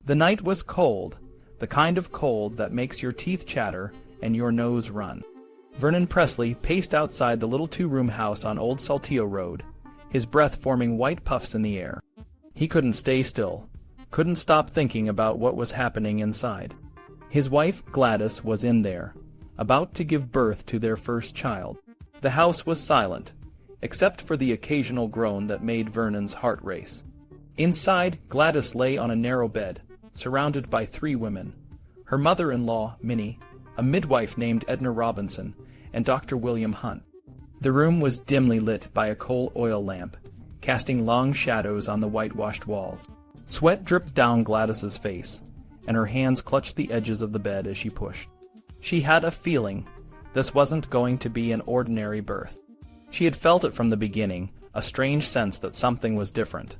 The night was cold, the kind of cold that makes your teeth chatter and your nose run. Vernon Presley paced outside the little two-room house on Old Saltillo Road, his breath forming white puffs in the air. He couldn't stay still, couldn't stop thinking about what was happening inside. His wife, Gladys, was in there, about to give birth to their first child. The house was silent, except for the occasional groan that made Vernon's heart race. Inside, Gladys lay on a narrow bed, surrounded by 3 women: her mother-in-law, Minnie, a midwife named Edna Robinson, and Dr. William Hunt. The room was dimly lit by a coal oil lamp, casting long shadows on the whitewashed walls. Sweat dripped down Gladys's face, and her hands clutched the edges of the bed as she pushed. She had a feeling this wasn't going to be an ordinary birth. She had felt it from the beginning, a strange sense that something was different.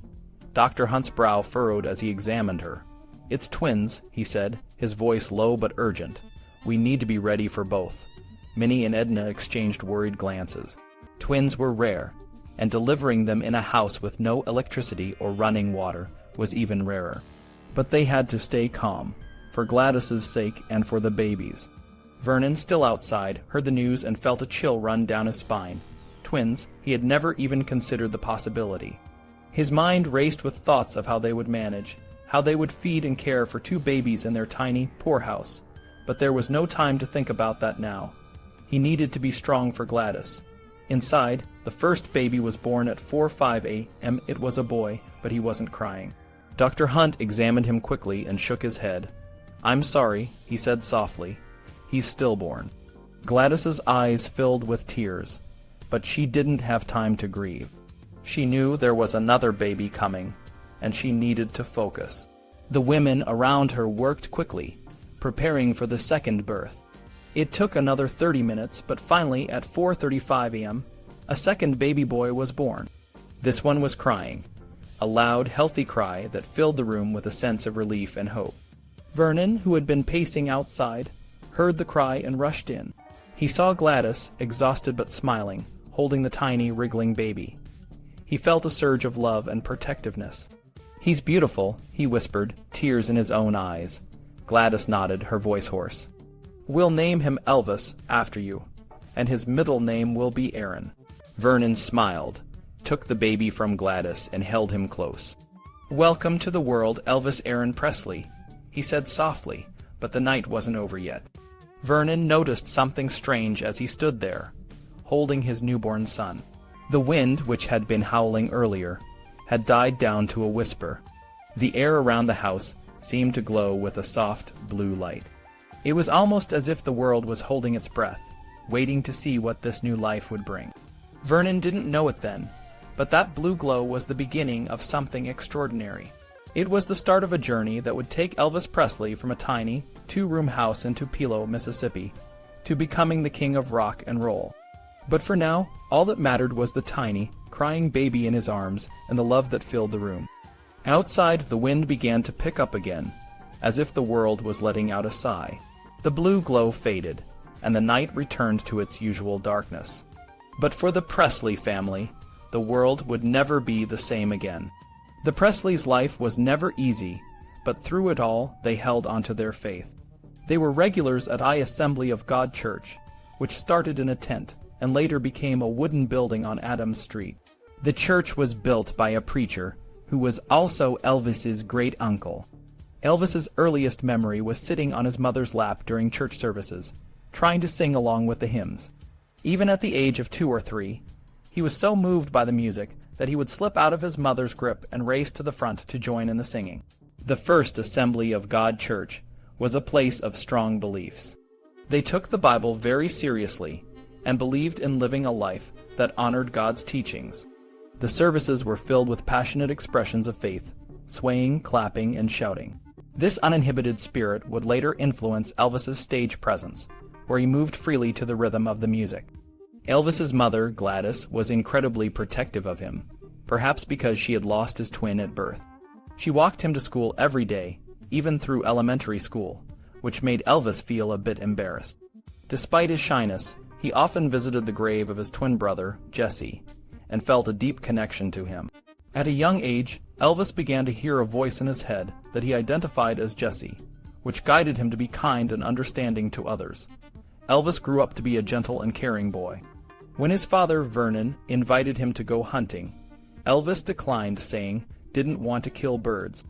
Dr. Hunt's brow furrowed as he examined her. "It's twins," he said, his voice low but urgent. "We need to be ready for both." Minnie and Edna exchanged worried glances. Twins were rare, and delivering them in a house with no electricity or running water was even rarer. But they had to stay calm, for Gladys's sake and for the baby's. Vernon, still outside, heard the news and felt a chill run down his spine. Twins, he had never even considered the possibility. His mind raced with thoughts of how they would manage, how they would feed and care for 2 babies in their tiny, poor house. But there was no time to think about that now. He needed to be strong for Gladys. Inside, the first baby was born at 4:05 a.m. It was a boy, but he wasn't crying. Dr. Hunt examined him quickly and shook his head. "I'm sorry," he said softly. "He's stillborn." Gladys's eyes filled with tears, but she didn't have time to grieve. She knew there was another baby coming, and she needed to focus. The women around her worked quickly, preparing for the second birth. It took another 30 minutes, but finally, at 4:35 a.m., a second baby boy was born. This one was crying, a loud, healthy cry that filled the room with a sense of relief and hope. Vernon, who had been pacing outside, heard the cry and rushed in. He saw Gladys, exhausted but smiling, holding the tiny, wriggling baby. He felt a surge of love and protectiveness. "He's beautiful," he whispered, tears in his own eyes. Gladys nodded, her voice hoarse. "We'll name him Elvis after you, and his middle name will be Aaron." Vernon smiled, took the baby from Gladys, and held him close. "Welcome to the world, Elvis Aaron Presley," he said softly, but the night wasn't over yet. Vernon noticed something strange as he stood there, holding his newborn son. The wind, which had been howling earlier, had died down to a whisper. The air around the house seemed to glow with a soft blue light. It was almost as if the world was holding its breath, waiting to see what this new life would bring. Vernon didn't know it then, but that blue glow was the beginning of something extraordinary. It was the start of a journey that would take Elvis Presley from a tiny, 2-room house in Tupelo, Mississippi, to becoming the king of rock and roll. But for now, all that mattered was the tiny, crying baby in his arms and the love that filled the room. Outside, the wind began to pick up again, as if the world was letting out a sigh. The blue glow faded, and the night returned to its usual darkness. But for the Presley family, the world would never be the same again. The Presleys' life was never easy, but through it all they held onto their faith. They were regulars at I Assembly of God Church, which started in a tent and later became a wooden building on Adams Street. The church was built by a preacher who was also Elvis's great-uncle. Elvis's earliest memory was sitting on his mother's lap during church services, trying to sing along with the hymns. Even at the age of 2 or 3, he was so moved by the music that he would slip out of his mother's grip and race to the front to join in the singing. The First Assembly of God Church was a place of strong beliefs. They took the Bible very seriously and believed in living a life that honored God's teachings. The services were filled with passionate expressions of faith, swaying, clapping, and shouting. This uninhibited spirit would later influence Elvis's stage presence, where he moved freely to the rhythm of the music. Elvis's mother, Gladys, was incredibly protective of him, perhaps because she had lost his twin at birth. She walked him to school every day, even through elementary school, which made Elvis feel a bit embarrassed. Despite his shyness, he often visited the grave of his twin brother, Jesse, and felt a deep connection to him. At a young age, Elvis began to hear a voice in his head that he identified as Jesse, which guided him to be kind and understanding to others. Elvis grew up to be a gentle and caring boy. When his father, Vernon, invited him to go hunting, Elvis declined, saying didn't want to kill birds.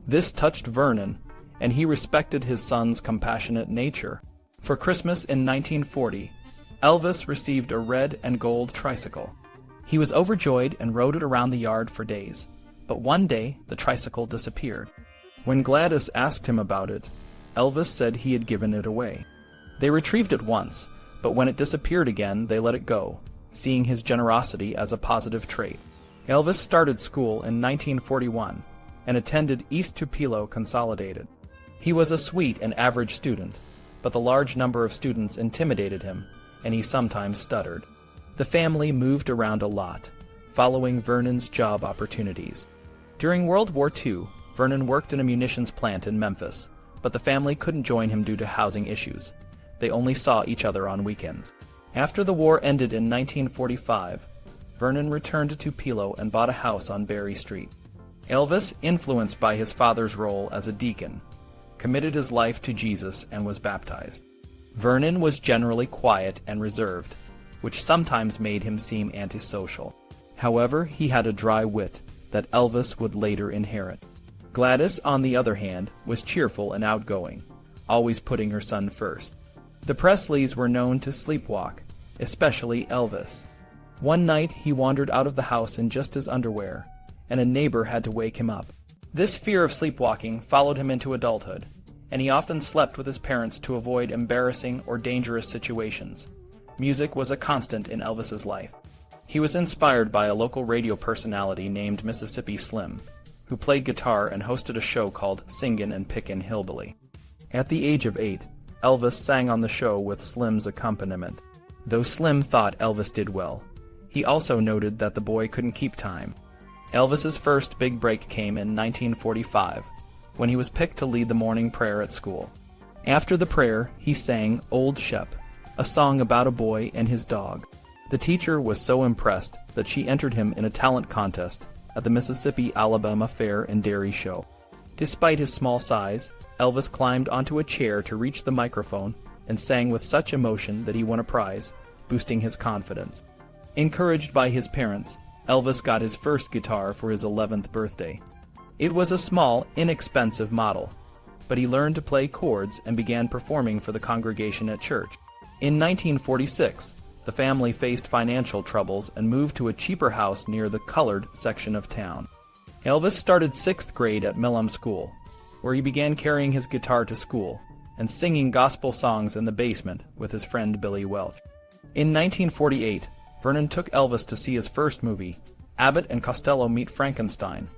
This touched Vernon, and he respected his son's compassionate nature. For Christmas in 1940, Elvis received a red and gold tricycle. He was overjoyed and rode it around the yard for days, but one day the tricycle disappeared. When Gladys asked him about it, Elvis said he had given it away. They retrieved it once, but when it disappeared again, they let it go, seeing his generosity as a positive trait. Elvis started school in 1941 and attended East Tupelo Consolidated. He was a sweet and average student, but the large number of students intimidated him, and he sometimes stuttered. The family moved around a lot, following Vernon's job opportunities. During World War II, Vernon worked in a munitions plant in Memphis, but the family couldn't join him due to housing issues. They only saw each other on weekends. After the war ended in 1945, Vernon returned to Tupelo and bought a house on Berry Street. Elvis, influenced by his father's role as a deacon, committed his life to Jesus and was baptized. Vernon was generally quiet and reserved, which sometimes made him seem antisocial. However, he had a dry wit that Elvis would later inherit. Gladys, on the other hand, was cheerful and outgoing, always putting her son first. The Presleys were known to sleepwalk, especially Elvis. One night he wandered out of the house in just his underwear, and a neighbor had to wake him up. This fear of sleepwalking followed him into adulthood, and he often slept with his parents to avoid embarrassing or dangerous situations. Music was a constant in Elvis's life. He was inspired by a local radio personality named Mississippi Slim, who played guitar and hosted a show called Singin' and Pickin' Hillbilly. At the age of 8, Elvis sang on the show with Slim's accompaniment. Though Slim thought Elvis did well, he also noted that the boy couldn't keep time. Elvis's first big break came in 1945, when he was picked to lead the morning prayer at school. After the prayer, he sang Old Shep, a song about a boy and his dog. The teacher was so impressed that she entered him in a talent contest at the Mississippi-Alabama Fair and Dairy Show. Despite his small size, Elvis climbed onto a chair to reach the microphone and sang with such emotion that he won a prize, boosting his confidence. Encouraged by his parents, Elvis got his first guitar for his 11th birthday. It was a small, inexpensive model, but he learned to play chords and began performing for the congregation at church. In 1946, the family faced financial troubles and moved to a cheaper house near the colored section of town. Elvis started 6th grade at Milam School, where he began carrying his guitar to school and singing gospel songs in the basement with his friend Billy Welch. In 1948, Vernon took Elvis to see his first movie, Abbott and Costello Meet Frankenstein,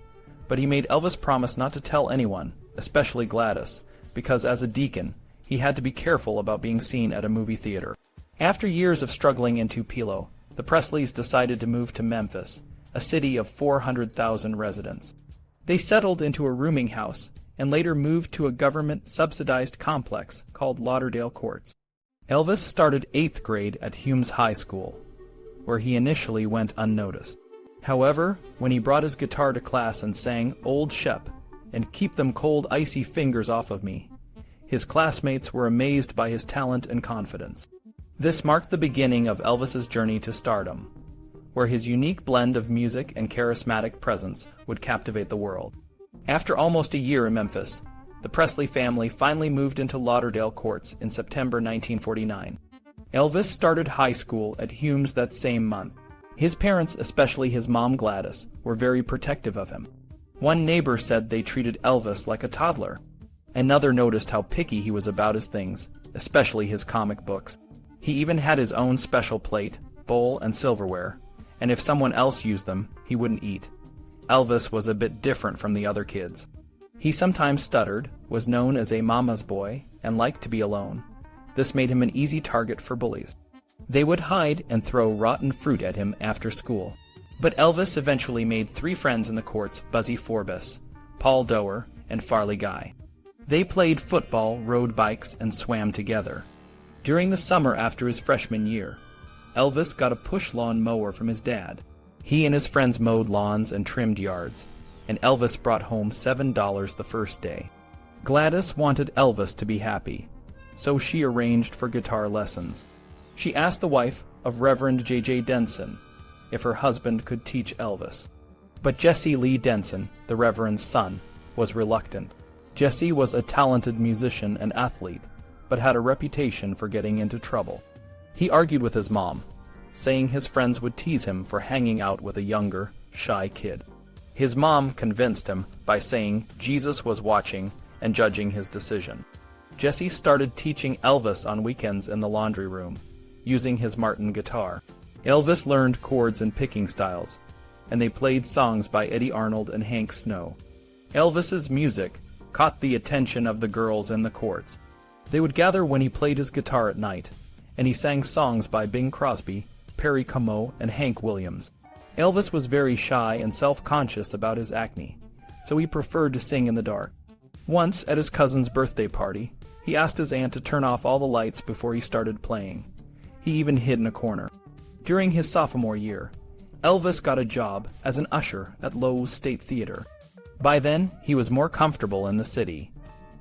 but he made Elvis promise not to tell anyone, especially Gladys, because as a deacon, he had to be careful about being seen at a movie theater. After years of struggling in Tupelo, the Presleys decided to move to Memphis, a city of 400,000 residents. They settled into a rooming house and later moved to a government-subsidized complex called Lauderdale Courts. Elvis started 8th grade at Humes High School, where he initially went unnoticed. However, when he brought his guitar to class and sang Old Shep and Keep Them Cold Icy Fingers Off of Me, his classmates were amazed by his talent and confidence. This marked the beginning of Elvis's journey to stardom, where his unique blend of music and charismatic presence would captivate the world. After almost a year in Memphis, the Presley family finally moved into Lauderdale Courts in September 1949. Elvis started high school at Humes that same month. His parents, especially his mom Gladys, were very protective of him. One neighbor said they treated Elvis like a toddler. Another noticed how picky he was about his things, especially his comic books. He even had his own special plate, bowl, and silverware, and if someone else used them, he wouldn't eat. Elvis was a bit different from the other kids. He sometimes stuttered, was known as a mama's boy, and liked to be alone. This made him an easy target for bullies. They would hide and throw rotten fruit at him after school. But Elvis eventually made 3 friends in the courts: Buzzy Forbes, Paul Doer, and Farley Guy. They played football, rode bikes, and swam together. During the summer after his freshman year, Elvis got a push lawn mower from his dad. He and his friends mowed lawns and trimmed yards. and Elvis brought home $7 the first day. Gladys wanted Elvis to be happy, so she arranged for guitar lessons. She asked the wife of Reverend J.J. Denson if her husband could teach Elvis. But Jesse Lee Denson, the Reverend's son, was reluctant. Jesse was a talented musician and athlete, but had a reputation for getting into trouble. He argued with his mom, saying his friends would tease him for hanging out with a younger, shy kid. His mom convinced him by saying Jesus was watching and judging his decision. Jesse started teaching Elvis on weekends in the laundry room, using his Martin guitar. Elvis learned chords and picking styles, and they played songs by Eddie Arnold and Hank Snow. Elvis's music caught the attention of the girls in the courts. They would gather when he played his guitar at night, and he sang songs by Bing Crosby, Perry Como, and Hank Williams. Elvis was very shy and self-conscious about his acne, so he preferred to sing in the dark. Once, at his cousin's birthday party, he asked his aunt to turn off all the lights before he started playing. He even hid in a corner. During his sophomore year, Elvis got a job as an usher at Lowe's State Theater. By then, he was more comfortable in the city,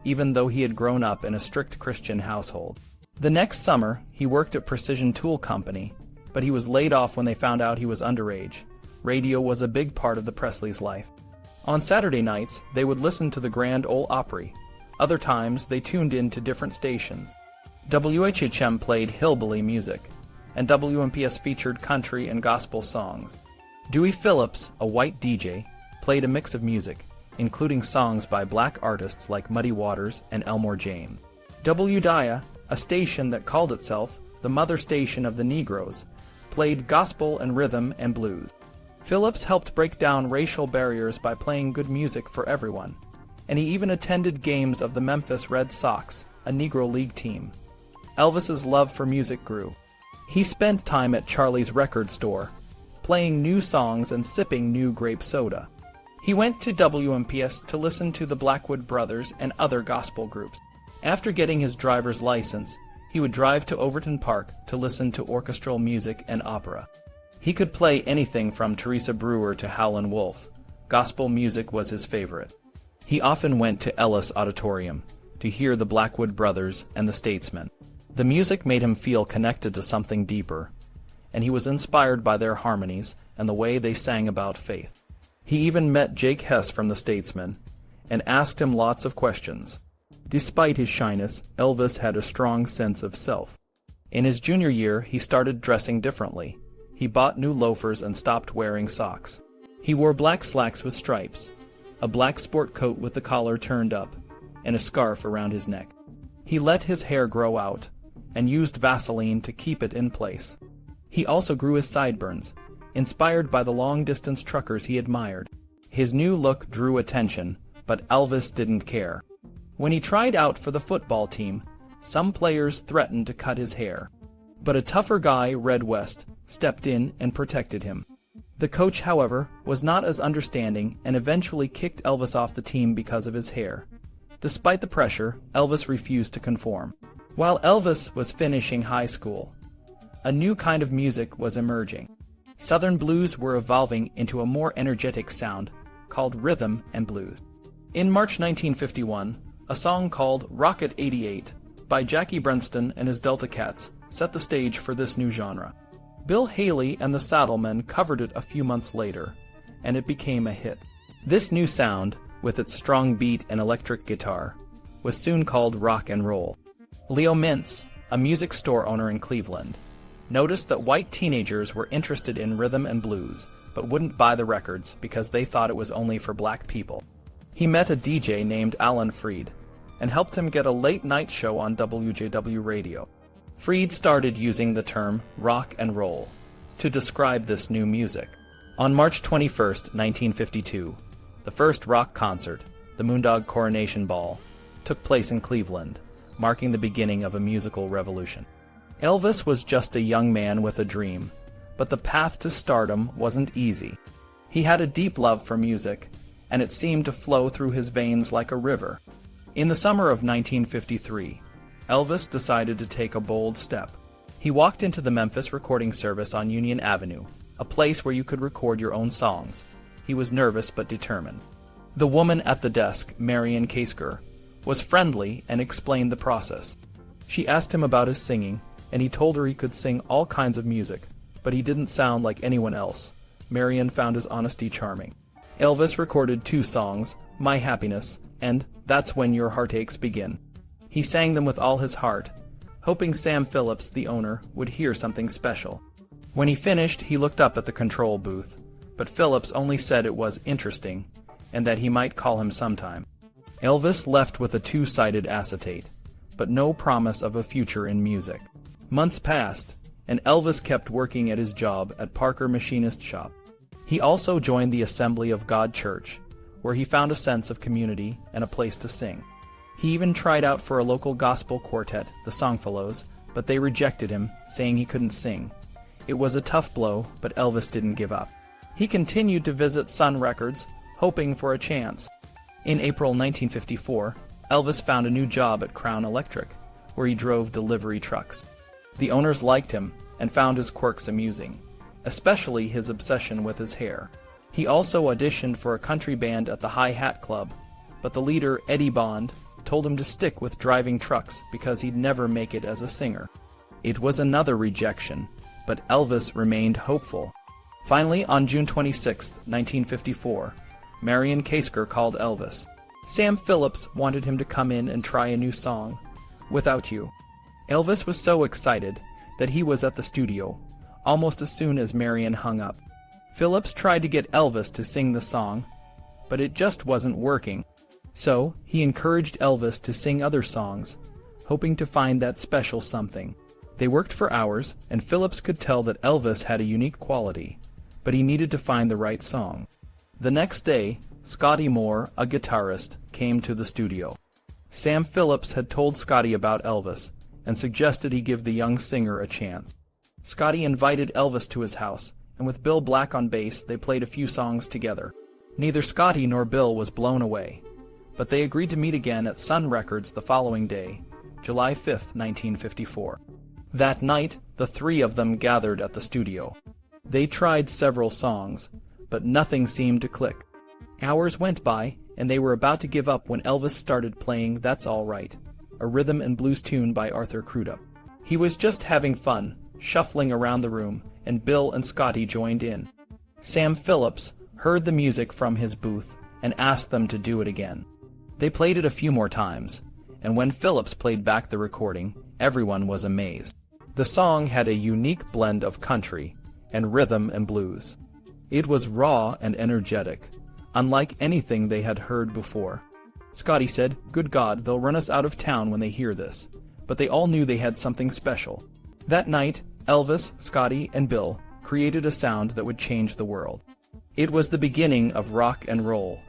even though he had grown up in a strict Christian household. The next summer, he worked at Precision Tool Company, but he was laid off when they found out he was underage. Radio was a big part of the Presleys' life. On Saturday nights, they would listen to the Grand Ole Opry. Other times, they tuned in to different stations. WHHM played hillbilly music, and WMPS featured country and gospel songs. Dewey Phillips, a white DJ, played a mix of music, including songs by black artists like Muddy Waters and Elmore James. WDIA, a station that called itself the mother station of the Negroes, played gospel and rhythm and blues. Phillips helped break down racial barriers by playing good music for everyone, and he even attended games of the Memphis Red Sox, a Negro League team. Elvis's love for music grew. He spent time at Charlie's record store, playing new songs and sipping new grape soda. He went to WMPS to listen to the Blackwood Brothers and other gospel groups. After getting his driver's license, he would drive to Overton Park to listen to orchestral music and opera. He could play anything from Teresa Brewer to Howlin' Wolf. Gospel music was his favorite. He often went to Ellis Auditorium to hear the Blackwood Brothers and the Statesmen. The music made him feel connected to something deeper, and he was inspired by their harmonies and the way they sang about faith. He even met Jake Hess from the Statesmen and asked him lots of questions. Despite his shyness, Elvis had a strong sense of self. In his junior year, he started dressing differently. He bought new loafers and stopped wearing socks. He wore black slacks with stripes, a black sport coat with the collar turned up, and a scarf around his neck. He let his hair grow out and used Vaseline to keep it in place. He also grew his sideburns, inspired by the long-distance truckers he admired. His new look drew attention, but Elvis didn't care. When he tried out for the football team, some players threatened to cut his hair. But a tougher guy, Red West, stepped in and protected him. The coach, however, was not as understanding and eventually kicked Elvis off the team because of his hair. Despite the pressure, Elvis refused to conform. While Elvis was finishing high school, a new kind of music was emerging. Southern blues were evolving into a more energetic sound called rhythm and blues. In March 1951, a song called Rocket 88 by Jackie Brenston and his Delta Cats set the stage for this new genre. Bill Haley and the Saddlemen covered it a few months later, and it became a hit. This new sound, with its strong beat and electric guitar, was soon called rock and roll. Leo Mintz, a music store owner in Cleveland, noticed that white teenagers were interested in rhythm and blues, but wouldn't buy the records because they thought it was only for black people. He met a DJ named Alan Freed and helped him get a late-night show on WJW radio. Freed started using the term rock and roll to describe this new music. On March 21, 1952, the first rock concert, the Moondog Coronation Ball, took place in Cleveland, marking the beginning of a musical revolution. Elvis was just a young man with a dream, but the path to stardom wasn't easy. He had a deep love for music, and it seemed to flow through his veins like a river. In the summer of 1953, Elvis decided to take a bold step. He walked into the Memphis recording service on Union Avenue, a place where you could record your own songs. he was nervous but determined. The woman at the desk, Marion Kasker, was friendly and explained the process. She asked him about his singing, and he told her he could sing all kinds of music, but he didn't sound like anyone else. Marion found his honesty charming. Elvis recorded 2 songs, My Happiness and That's When Your Heartaches Begin. He sang them with all his heart, hoping Sam Phillips, the owner, would hear something special. When he finished, he looked up at the control booth, but Phillips only said it was interesting, and that he might call him sometime. Elvis left with a 2-sided acetate, but no promise of a future in music. Months passed, and Elvis kept working at his job at Parker Machinist Shop. He also joined the Assembly of God Church, where he found a sense of community and a place to sing. He even tried out for a local gospel quartet, the Songfellows, but they rejected him, saying he couldn't sing. It was a tough blow, but Elvis didn't give up. He continued to visit Sun Records, hoping for a chance. In April 1954, Elvis found a new job at Crown Electric, where he drove delivery trucks. The owners liked him and found his quirks amusing, especially his obsession with his hair. He also auditioned for a country band at the High Hat Club, but the leader, Eddie Bond, told him to stick with driving trucks because he'd never make it as a singer. It was another rejection, but Elvis remained hopeful. Finally, on June 26, 1954, Marion Kasker called Elvis. Sam Phillips wanted him to come in and try a new song, Without You. Elvis was so excited that he was at the studio, almost as soon as Marion hung up. Phillips tried to get Elvis to sing the song, but it just wasn't working. So, he encouraged Elvis to sing other songs, hoping to find that special something. They worked for hours, and Phillips could tell that Elvis had a unique quality, but he needed to find the right song. The next day, Scotty Moore, a guitarist, came to the studio. Sam Phillips had told Scotty about Elvis, and suggested he give the young singer a chance. Scotty invited Elvis to his house, and with Bill Black on bass, they played a few songs together. Neither Scotty nor Bill was blown away, but they agreed to meet again at Sun Records the following day, July 5, 1954. That night, the 3 of them gathered at the studio. They tried several songs, but nothing seemed to click. Hours went by, and they were about to give up when Elvis started playing That's All Right, a rhythm and blues tune by Arthur Crudup. He was just having fun, shuffling around the room, and Bill and Scotty joined in. Sam Phillips heard the music from his booth and asked them to do it again. They played it a few more times, and when Phillips played back the recording, everyone was amazed. The song had a unique blend of country and rhythm and blues. It was raw and energetic, unlike anything they had heard before. Scotty said, "Good God, they'll run us out of town when they hear this." But they all knew they had something special. That night, Elvis, Scotty, and Bill created a sound that would change the world. It was the beginning of rock and roll,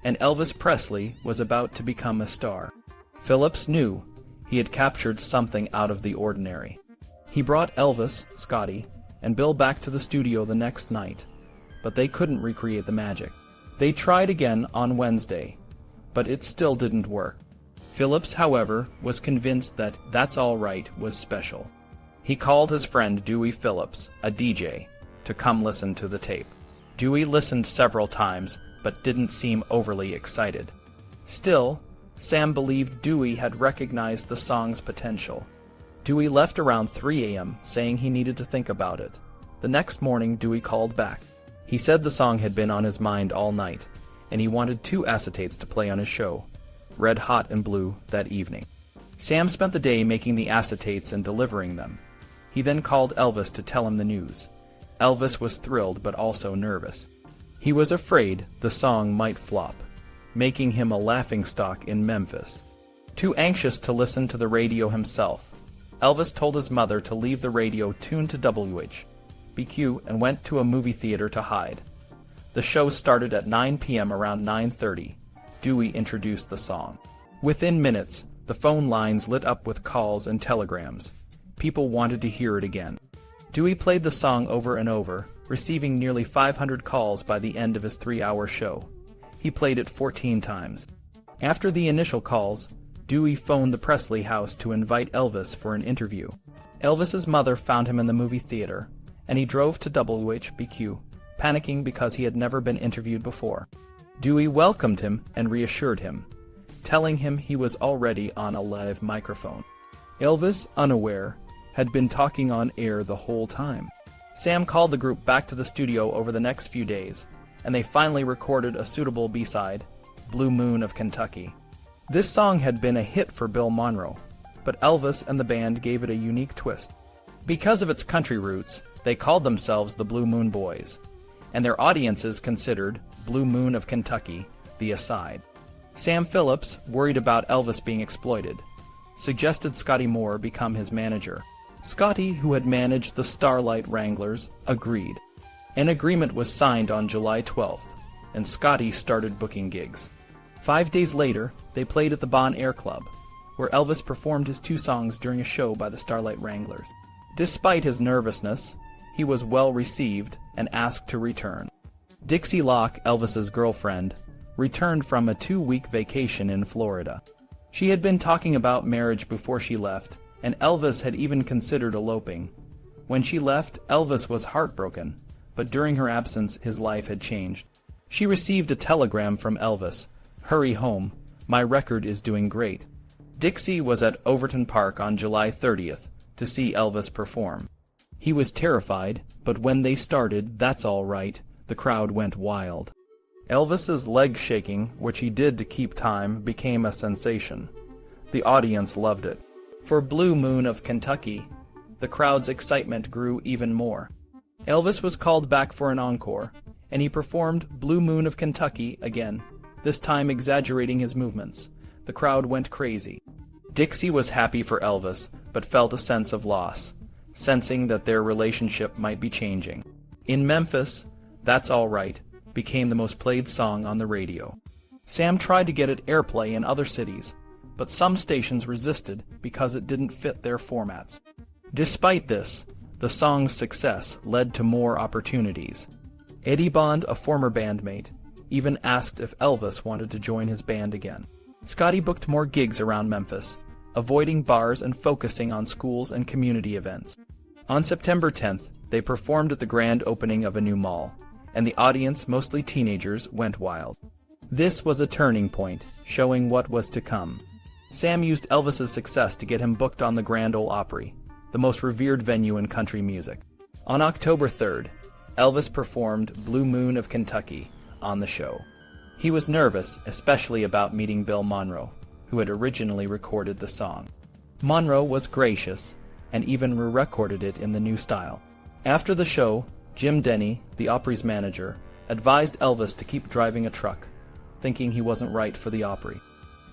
and Elvis Presley was about to become a star. Phillips knew he had captured something out of the ordinary. He brought Elvis, Scotty, and Bill back to the studio the next night, but they couldn't recreate the magic. They tried again on Wednesday, but it still didn't work. Phillips, however, was convinced that That's All Right was special. He called his friend Dewey Phillips, a DJ, to come listen to the tape. Dewey listened several times, but didn't seem overly excited. Still, Sam believed Dewey had recognized the song's potential. Dewey left around 3 a.m., saying he needed to think about it. The next morning, Dewey called back. He said the song had been on his mind all night, and he wanted 2 acetates to play on his show, Red Hot and Blue, that evening. Sam spent the day making the acetates and delivering them. He then called Elvis to tell him the news. Elvis was thrilled but also nervous. He was afraid the song might flop, making him a laughingstock in Memphis. Too anxious to listen to the radio himself, Elvis told his mother to leave the radio tuned to WHBQ and went to a movie theater to hide. The show started at 9 p.m. Around 9:30. Dewey introduced the song. Within minutes, the phone lines lit up with calls and telegrams. People wanted to hear it again. Dewey played the song over and over, receiving nearly 500 calls by the end of his 3-hour show. He played it 14 times. After the initial calls, Dewey phoned the Presley house to invite Elvis for an interview. Elvis's mother found him in the movie theater, and he drove to WHBQ panicking because he had never been interviewed before. Dewey welcomed him and reassured him, telling him he was already on a live microphone. Elvis, unaware, had been talking on air the whole time. Sam called the group back to the studio over the next few days, and they finally recorded a suitable B-side, Blue Moon of Kentucky. This song had been a hit for Bill Monroe, but Elvis and the band gave it a unique twist. Because of its country roots, they called themselves the Blue Moon Boys, and their audiences considered Blue Moon of Kentucky the aside. Sam Phillips, worried about Elvis being exploited, suggested Scotty Moore become his manager. Scotty, who had managed the Starlight Wranglers, agreed. An agreement was signed on July 12th, and Scotty started booking gigs. 5 days later, they played at the Bon Air Club, where Elvis performed his 2 songs during a show by the Starlight Wranglers. Despite his nervousness, he was well received and asked to return. Dixie Locke, Elvis's girlfriend, returned from a 2-week vacation in Florida. She had been talking about marriage before she left, and Elvis had even considered eloping. When she left, Elvis was heartbroken, but during her absence his life had changed. She received a telegram from Elvis, "Hurry home, my record is doing great." Dixie was at Overton Park on July 30th to see Elvis perform. He was terrified, but when they started "That's All Right," the crowd went wild. Elvis's leg shaking, which he did to keep time, became a sensation. The audience loved it. For Blue Moon of Kentucky, the crowd's excitement grew even more. Elvis was called back for an encore, and he performed Blue Moon of Kentucky again, this time exaggerating his movements. The crowd went crazy. Dixie was happy for Elvis, but felt a sense of loss, sensing that their relationship might be changing. In Memphis, "That's All Right" became the most played song on the radio. Sam tried to get it airplay in other cities, but some stations resisted because it didn't fit their formats. Despite this, the song's success led to more opportunities. Eddie Bond, a former bandmate, even asked if Elvis wanted to join his band again. Scotty booked more gigs around Memphis, avoiding bars and focusing on schools and community events. On September 10th, they performed at the grand opening of a new mall, and the audience, mostly teenagers, went wild. This was a turning point, showing what was to come. Sam used Elvis's success to get him booked on the Grand Ole Opry, the most revered venue in country music. On October 3rd, Elvis performed Blue Moon of Kentucky on the show. He was nervous, especially about meeting Bill Monroe, who had originally recorded the song. Monroe was gracious, and even re-recorded it in the new style. After the show, Jim Denny, the Opry's manager, advised Elvis to keep driving a truck, thinking he wasn't right for the Opry.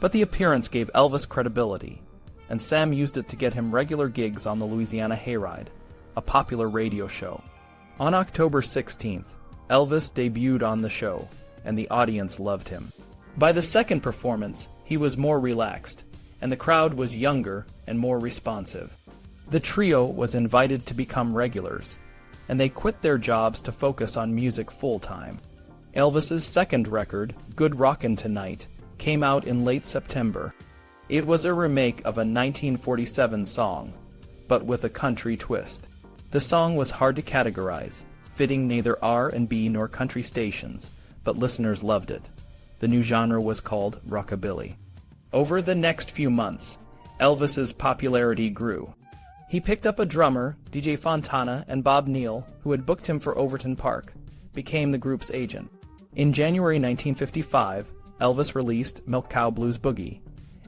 But the appearance gave Elvis credibility, and Sam used it to get him regular gigs on the Louisiana Hayride, a popular radio show. On October 16th, Elvis debuted on the show, and the audience loved him. By the second performance, he was more relaxed, and the crowd was younger and more responsive. The trio was invited to become regulars, and they quit their jobs to focus on music full-time. Elvis's second record, Good Rockin' Tonight, came out in late September. It was a remake of a 1947 song, but with a country twist. The song was hard to categorize, fitting neither R&B nor country stations, but listeners loved it. The new genre was called rockabilly. Over the next few months, Elvis's popularity grew. He picked up a drummer, DJ Fontana, and Bob Neal, who had booked him for Overton Park, became the group's agent. In January 1955, Elvis released Milk Cow Blues Boogie,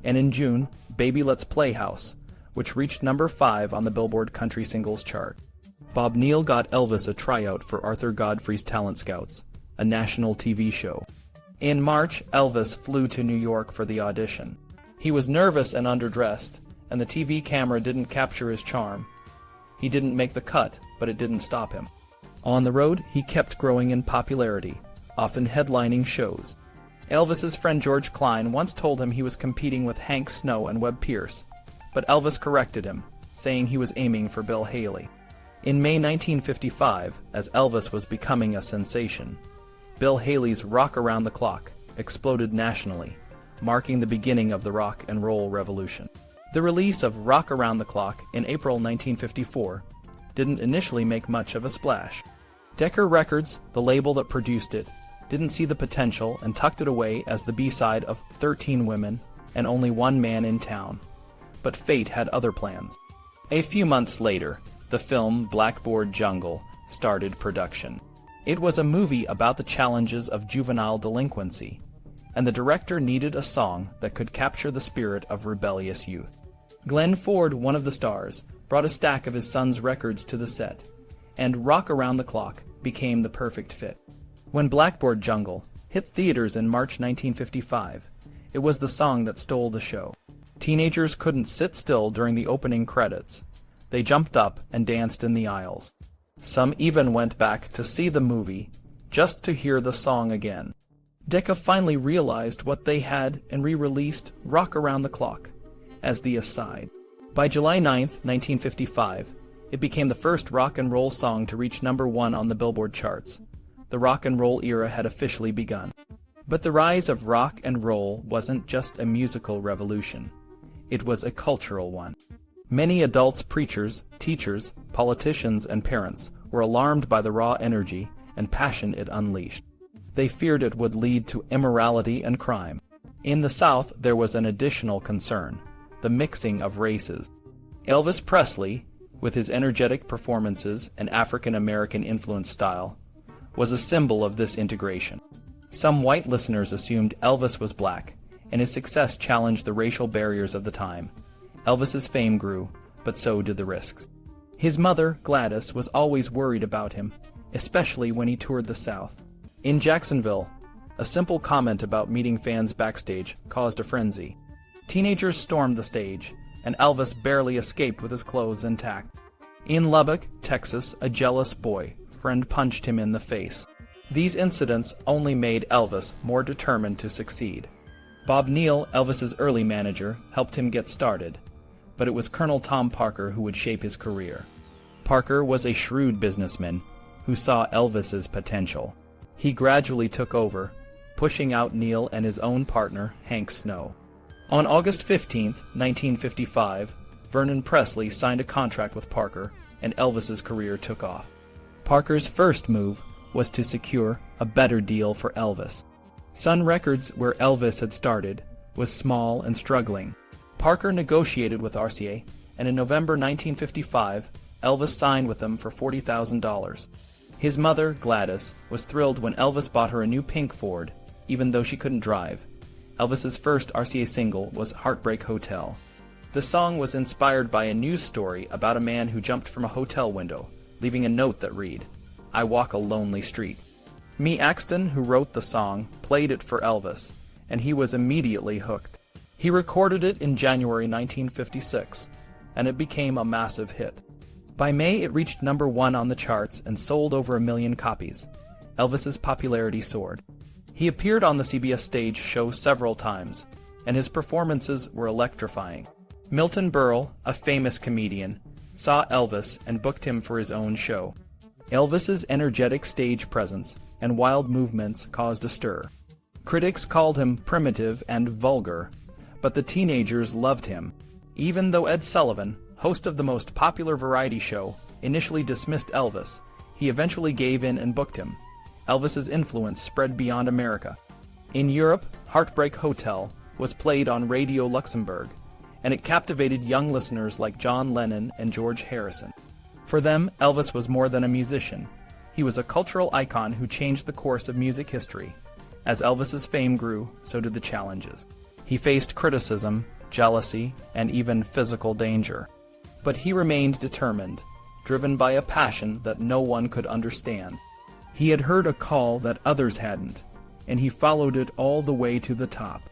and in June, Baby Let's Play House, which reached number 5 on the Billboard Country Singles chart. Bob Neal got Elvis a tryout for Arthur Godfrey's Talent Scouts, a national TV show. In March, Elvis flew to New York for the audition. He was nervous and underdressed, and the TV camera didn't capture his charm. He didn't make the cut, but it didn't stop him. On the road, he kept growing in popularity, often headlining shows. Elvis's friend George Klein once told him he was competing with Hank Snow and Webb Pierce, but Elvis corrected him, saying he was aiming for Bill Haley. In May 1955, as Elvis was becoming a sensation, Bill Haley's Rock Around the Clock exploded nationally, marking the beginning of the rock and roll revolution. The release of Rock Around the Clock in April 1954 didn't initially make much of a splash. Decca Records, the label that produced it, didn't see the potential and tucked it away as the B-side of 13 Women and Only One Man in Town. But fate had other plans. A few months later, the film Blackboard Jungle started production. It was a movie about the challenges of juvenile delinquency, and the director needed a song that could capture the spirit of rebellious youth. Glenn Ford, one of the stars, brought a stack of his son's records to the set, and Rock Around the Clock became the perfect fit. When Blackboard Jungle hit theaters in March 1955, it was the song that stole the show. Teenagers couldn't sit still during the opening credits. They jumped up and danced in the aisles. Some even went back to see the movie just to hear the song again. Decca finally realized what they had and re-released Rock Around the Clock as the aside. By July 9, 1955, it became the first rock and roll song to reach #1 on the Billboard charts. The rock and roll era had officially begun. But the rise of rock and roll wasn't just a musical revolution. It was a cultural one. Many adults, preachers, teachers, politicians, and parents were alarmed by the raw energy and passion it unleashed. They feared it would lead to immorality and crime. In the South, there was an additional concern: the mixing of races. Elvis Presley, with his energetic performances and African-American influenced style, was a symbol of this integration. Some white listeners assumed Elvis was black, and his success challenged the racial barriers of the time. Elvis's fame grew, but so did the risks. His mother, Gladys, was always worried about him, especially when he toured the South. In Jacksonville, a simple comment about meeting fans backstage caused a frenzy. Teenagers stormed the stage, and Elvis barely escaped with his clothes intact. In Lubbock, Texas, a jealous boyfriend punched him in the face. These incidents only made Elvis more determined to succeed. Bob Neal, Elvis's early manager, helped him get started, but it was Colonel Tom Parker who would shape his career. Parker was a shrewd businessman who saw Elvis's potential. He gradually took over, pushing out Neal and his own partner, Hank Snow. On August 15, 1955, Vernon Presley signed a contract with Parker, and Elvis's career took off. Parker's first move was to secure a better deal for Elvis. Sun Records, where Elvis had started, was small and struggling. Parker negotiated with RCA, and in November 1955, Elvis signed with them for $40,000. His mother, Gladys, was thrilled when Elvis bought her a new pink Ford, even though she couldn't drive. Elvis's first RCA single was Heartbreak Hotel. The song was inspired by a news story about a man who jumped from a hotel window, leaving a note that read, "I walk a lonely street." Mee Axton, who wrote the song, played it for Elvis, and he was immediately hooked. He recorded it in January 1956, and it became a massive hit. By May, it reached #1 on the charts and sold over 1 million copies. Elvis's popularity soared. He appeared on the CBS stage show several times, and his performances were electrifying. Milton Berle, a famous comedian, saw Elvis and booked him for his own show. Elvis's energetic stage presence and wild movements caused a stir. Critics called him primitive and vulgar, but the teenagers loved him. Even though Ed Sullivan, host of the most popular variety show, initially dismissed Elvis, he eventually gave in and booked him. Elvis's influence spread beyond America. In Europe, Heartbreak Hotel was played on Radio Luxembourg, and it captivated young listeners like John Lennon and George Harrison. For them, Elvis was more than a musician. He was a cultural icon who changed the course of music history. As Elvis's fame grew, so did the challenges. He faced criticism, jealousy, and even physical danger. But he remained determined, driven by a passion that no one could understand. He had heard a call that others hadn't, and he followed it all the way to the top.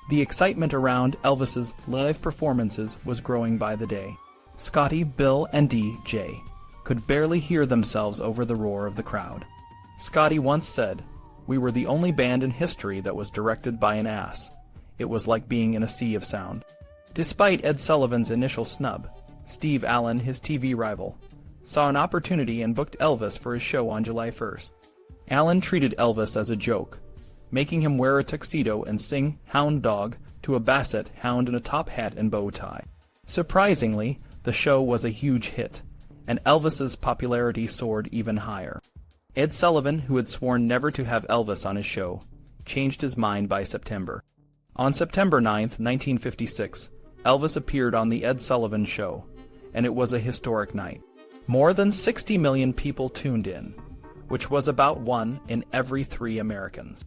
The excitement around Elvis's live performances was growing by the day. Scotty, Bill, and DJ could barely hear themselves over the roar of the crowd. Scotty once said, "We were the only band in history that was directed by an ass. It was like being in a sea of sound." Despite Ed Sullivan's initial snub, Steve Allen, his TV rival, saw an opportunity and booked Elvis for his show on July 1st. Allen treated Elvis as a joke, making him wear a tuxedo and sing Hound Dog to a basset hound in a top hat and bow tie. Surprisingly, the show was a huge hit, and Elvis's popularity soared even higher. Ed Sullivan, who had sworn never to have Elvis on his show, changed his mind by September. On September 9, 1956, Elvis appeared on The Ed Sullivan Show, and it was a historic night. More than 60 million people tuned in, which was about 1 in every 3 Americans.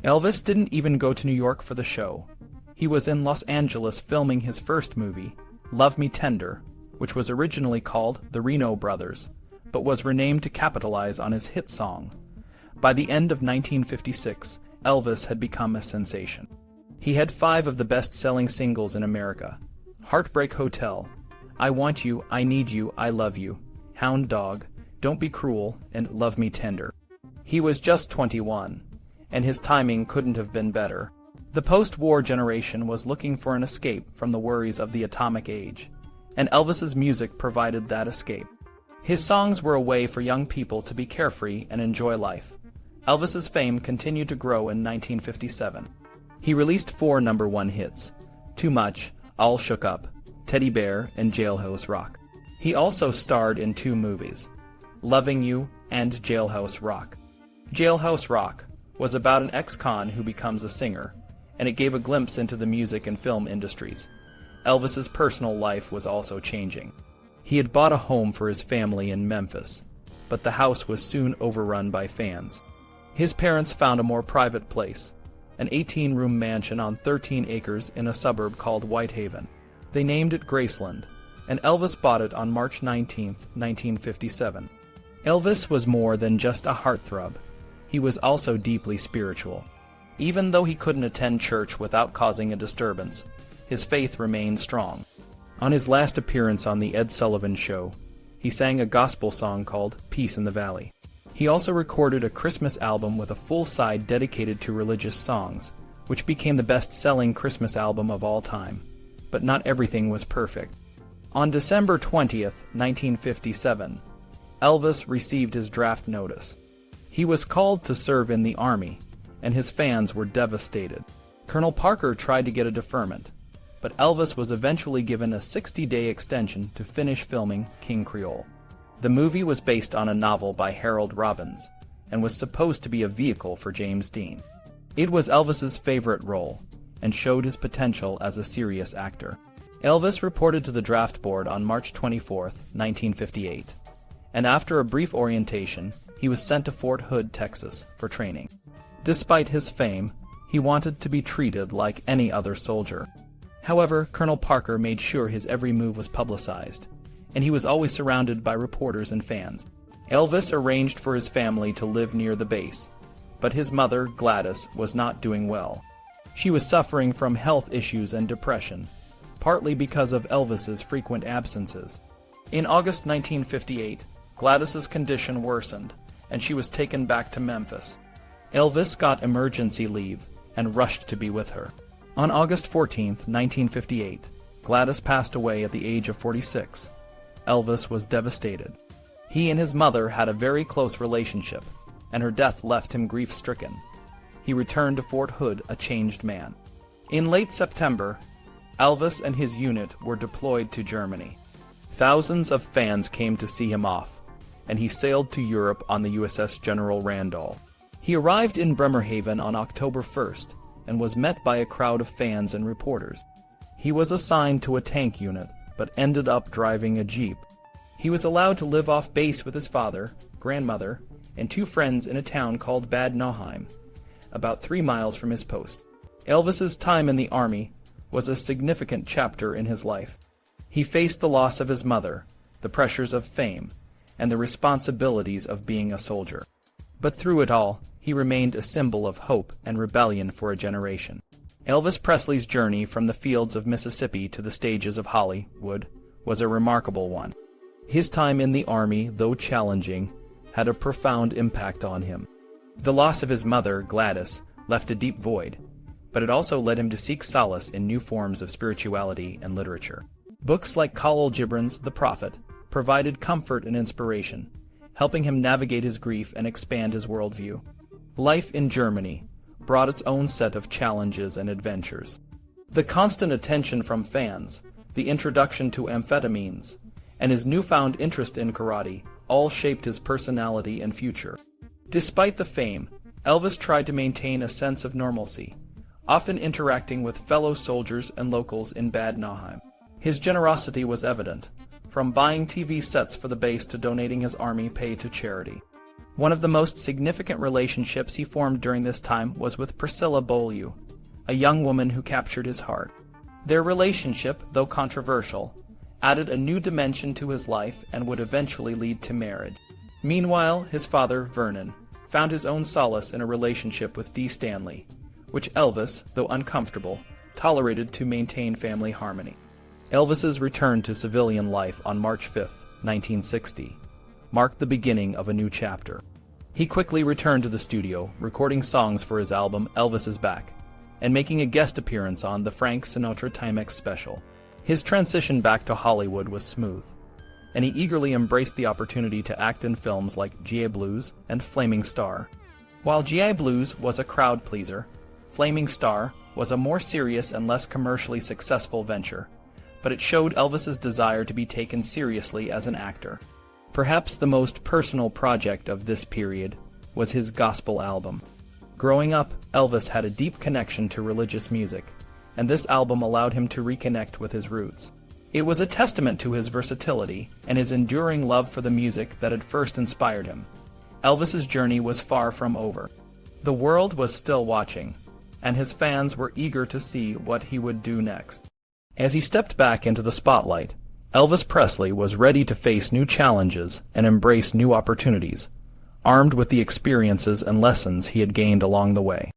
Elvis didn't even go to New York for the show. He was in Los Angeles filming his first movie, Love Me Tender, which was originally called The Reno Brothers, but was renamed to capitalize on his hit song. By the end of 1956, Elvis had become a sensation. He had 5 of the best-selling singles in America: Heartbreak Hotel, I Want You, I Need You, I Love You, Hound Dog, Don't Be Cruel, and Love Me Tender. He was just 21, and his timing couldn't have been better. The post-war generation was looking for an escape from the worries of the atomic age, and Elvis's music provided that escape. His songs were a way for young people to be carefree and enjoy life. Elvis's fame continued to grow in 1957. He released 4 #1 hits: Too Much, All Shook Up, Teddy Bear, and Jailhouse Rock. He also starred in 2 movies, Loving You and Jailhouse Rock. Jailhouse Rock was about an ex-con who becomes a singer, and it gave a glimpse into the music and film industries. Elvis's personal life was also changing. He had bought a home for his family in Memphis, but the house was soon overrun by fans. His parents found a more private place, an 18-room mansion on 13 acres in a suburb called Whitehaven. They named it Graceland, and Elvis bought it on March 19, 1957. Elvis was more than just a heartthrob. He was also deeply spiritual. Even though he couldn't attend church without causing a disturbance, his faith remained strong. On his last appearance on The Ed Sullivan Show, he sang a gospel song called Peace in the Valley. He also recorded a Christmas album with a full side dedicated to religious songs, which became the best-selling Christmas album of all time. But not everything was perfect. On December 20th, 1957, Elvis received his draft notice. He was called to serve in the Army, and his fans were devastated. Colonel Parker tried to get a deferment, but Elvis was eventually given a 60-day extension to finish filming King Creole. The movie was based on a novel by Harold Robbins, and was supposed to be a vehicle for James Dean. It was Elvis's favorite role, and showed his potential as a serious actor. Elvis reported to the draft board on March 24, 1958, and after a brief orientation, he was sent to Fort Hood, Texas, for training. Despite his fame, he wanted to be treated like any other soldier. However, Colonel Parker made sure his every move was publicized, and he was always surrounded by reporters and fans. Elvis arranged for his family to live near the base, but his mother, Gladys, was not doing well. She was suffering from health issues and depression, partly because of Elvis's frequent absences. In August 1958, Gladys's condition worsened, and she was taken back to Memphis. Elvis got emergency leave and rushed to be with her. On August 14, 1958, Gladys passed away at the age of 46. Elvis was devastated. He and his mother had a very close relationship, and her death left him grief-stricken. He returned to Fort Hood a changed man. In late September, Elvis and his unit were deployed to Germany. Thousands of fans came to see him off, and he sailed to Europe on the USS General Randall. He arrived in Bremerhaven on October 1st and was met by a crowd of fans and reporters. He was assigned to a tank unit, but ended up driving a Jeep. He was allowed to live off base with his father, grandmother, and 2 friends in a town called Bad Nauheim, about 3 miles from his post. Elvis's time in the Army was a significant chapter in his life. He faced the loss of his mother, the pressures of fame, and the responsibilities of being a soldier. But through it all, he remained a symbol of hope and rebellion for a generation. Elvis Presley's journey from the fields of Mississippi to the stages of Hollywood was a remarkable one. His time in the Army, though challenging, had a profound impact on him. The loss of his mother, Gladys, left a deep void, but it also led him to seek solace in new forms of spirituality and literature. Books like Khalil Gibran's The Prophet provided comfort and inspiration, helping him navigate his grief and expand his worldview. Life in Germany brought its own set of challenges and adventures. The constant attention from fans, the introduction to amphetamines, and his newfound interest in karate all shaped his personality and future. Despite the fame, Elvis tried to maintain a sense of normalcy, often interacting with fellow soldiers and locals in Bad Nauheim. His generosity was evident, from buying TV sets for the base to donating his army pay to charity. One of the most significant relationships he formed during this time was with Priscilla Beaulieu, a young woman who captured his heart. Their relationship, though controversial, added a new dimension to his life and would eventually lead to marriage. Meanwhile, his father, Vernon, found his own solace in a relationship with Dee Stanley, which Elvis, though uncomfortable, tolerated to maintain family harmony. Elvis's return to civilian life on March 5, 1960, marked the beginning of a new chapter. He quickly returned to the studio, recording songs for his album Elvis is Back, and making a guest appearance on the Frank Sinatra Timex special. His transition back to Hollywood was smooth, and he eagerly embraced the opportunity to act in films like G.I. Blues and Flaming Star. While G.I. Blues was a crowd pleaser, Flaming Star was a more serious and less commercially successful venture, but it showed Elvis's desire to be taken seriously as an actor. Perhaps the most personal project of this period was his gospel album. Growing up, Elvis had a deep connection to religious music, and this album allowed him to reconnect with his roots. It was a testament to his versatility and his enduring love for the music that had first inspired him. Elvis's journey was far from over. The world was still watching, and his fans were eager to see what he would do next. As he stepped back into the spotlight, Elvis Presley was ready to face new challenges and embrace new opportunities, armed with the experiences and lessons he had gained along the way.